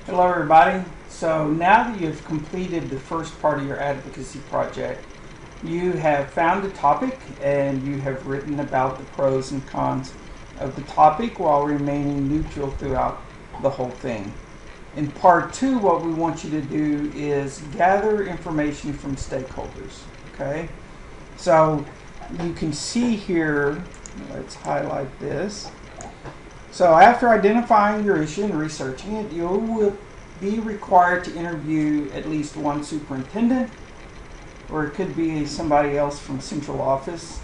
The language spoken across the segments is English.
Hello everybody. So now that you've completed the first part of your advocacy project, you have found a topic and you have written about the pros and cons of the topic while remaining neutral throughout the whole thing. In part two, what we want you to do is gather information from stakeholders. Okay? So you can see here, let's highlight this. So after identifying your issue and researching it, you will be required to interview at least one superintendent, or it could be somebody else from central office,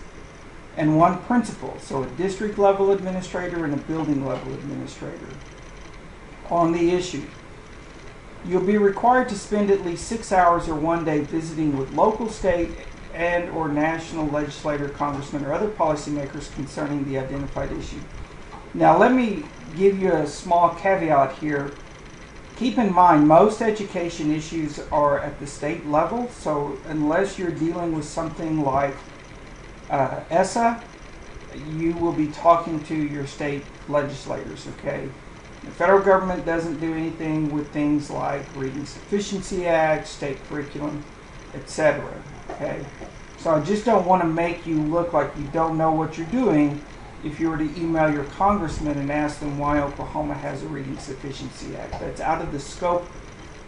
and one principal, so a district level administrator and a building level administrator, on the issue. You'll be required to spend at least 6 hours or 1 day visiting with local, state, and or national legislator, congressmen, or other policymakers concerning the identified issue. Now let me give you a small caveat here. Keep in mind, most education issues are at the state level, so unless you're dealing with something like ESSA, you will be talking to your state legislators, okay? The federal government doesn't do anything with things like Reading Sufficiency Act, state curriculum, etc., okay? So I just don't want to make you look like you don't know what you're doing if you were to email your congressman and ask them why Oklahoma has a Reading Sufficiency Act. That's out of the scope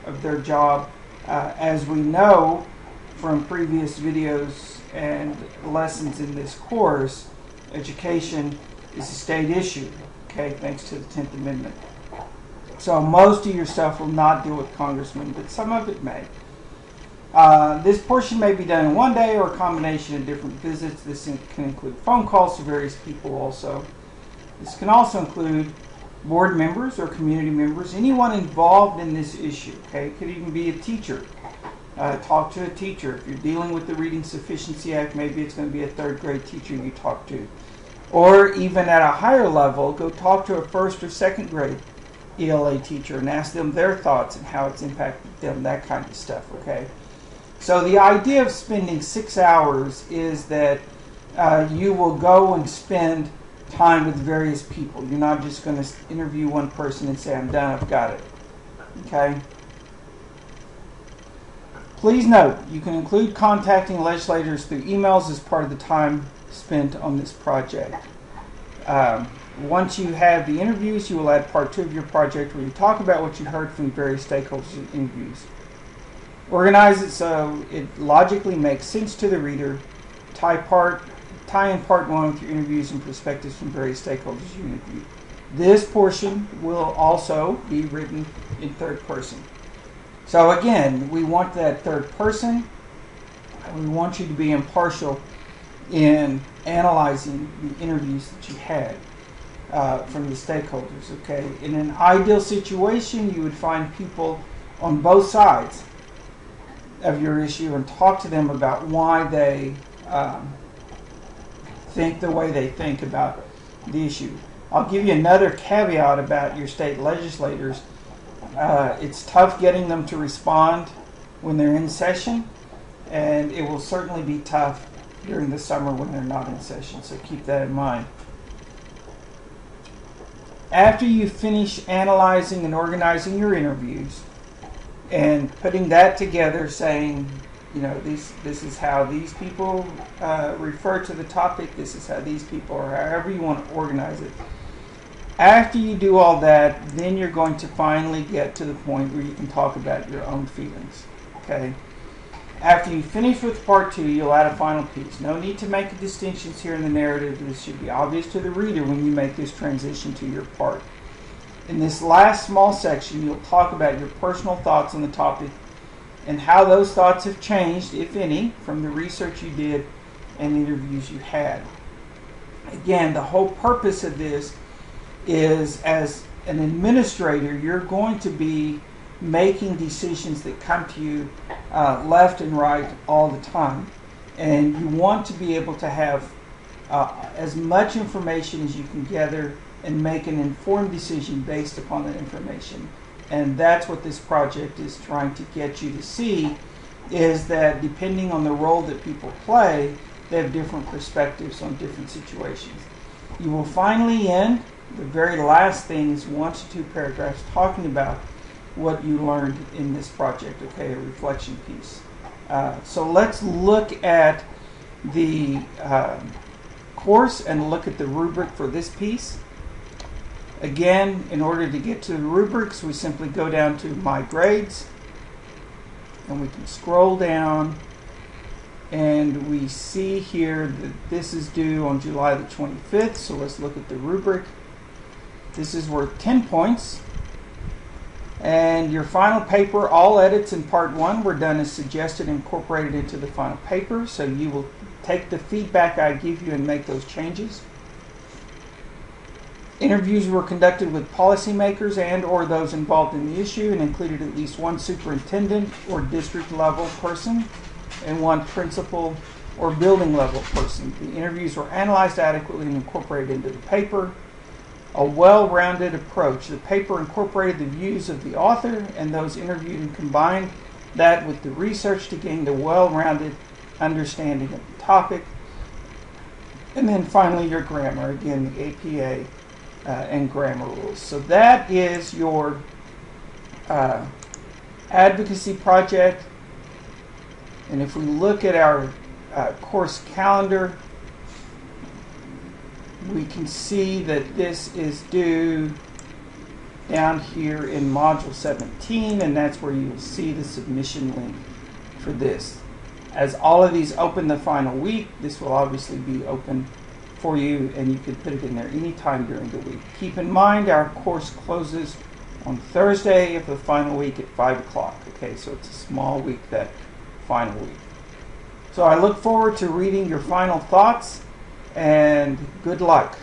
of their job. As we know from previous videos and lessons in this course, education is a state issue, okay, thanks to the 10th Amendment. So most of your stuff will not deal with congressmen, but some of it may. This portion may be done in 1 day or a combination of different visits. This can include phone calls to various people also. This can also include board members or community members, anyone involved in this issue. Okay, it could even be a teacher. Talk to a teacher. If you're dealing with the Reading Sufficiency Act, maybe it's going to be a third grade teacher you talk to. Or even at a higher level, go talk to a first or second grade ELA teacher and ask them their thoughts and how it's impacted them, that kind of stuff, okay? So the idea of spending 6 hours is that you will go and spend time with various people. You're not just going to interview one person and say, I'm done, I've got it. Okay? Please note, you can include contacting legislators through emails as part of the time spent on this project. Once you have the interviews, you will add part two of your project where you talk about what you heard from various stakeholders in interviews. Organize it so it logically makes sense to the reader. Tie in part one with your interviews and perspectives from various stakeholders you interviewed. This portion will also be written in third person. So again, we want that third person. We want you to be impartial in analyzing the interviews that you had from the stakeholders. Okay, in an ideal situation, you would find people on both sides of your issue and talk to them about why they think the way they think about the issue. I'll give you another caveat about your state legislators. It's tough getting them to respond when they're in session, and it will certainly be tough during the summer when they're not in session, so keep that in mind. After you finish analyzing and organizing your interviews, and putting that together, saying, you know, this is how these people refer to the topic, this is how these people, or however you want to organize it. After you do all that, then you're going to finally get to the point where you can talk about your own feelings. Okay? After you finish with part two, you'll add a final piece. No need to make distinctions here in the narrative. This should be obvious to the reader when you make this transition to your part. In this last small section, you'll talk about your personal thoughts on the topic and how those thoughts have changed, if any, from the research you did and interviews you had. Again, the whole purpose of this is, as an administrator, you're going to be making decisions that come to you left and right all the time. And you want to be able to have as much information as you can gather and make an informed decision based upon that information. And that's what this project is trying to get you to see, is that depending on the role that people play, they have different perspectives on different situations. You will finally end, the very last thing is 1 to 2 paragraphs talking about what you learned in this project, okay, a reflection piece. So let's look at the course and look at the rubric for this piece. Again, in order to get to the rubrics, we simply go down to My Grades, and we can scroll down, and we see here that this is due on July the 25th, so let's look at the rubric. This is worth 10 points. And your final paper, all edits in part 1 were done as suggested and incorporated into the final paper, so you will take the feedback I give you and make those changes. Interviews were conducted with policymakers and or those involved in the issue and included at least one superintendent or district level person and one principal or building level person. The interviews were analyzed adequately and incorporated into the paper. A well-rounded approach. The paper incorporated the views of the author and those interviewed and combined that with the research to gain a well-rounded understanding of the topic. And then finally your grammar, again the APA and grammar rules. So that is your advocacy project. And if we look at our course calendar, we can see that this is due down here in Module 17, and that's where you will see the submission link for this. As all of these open the final week, this will obviously be open for you, and you can put it in there anytime during the week. Keep in mind our course closes on Thursday of the final week at 5 o'clock. Okay, so it's a small week, that final week. So I look forward to reading your final thoughts, and good luck.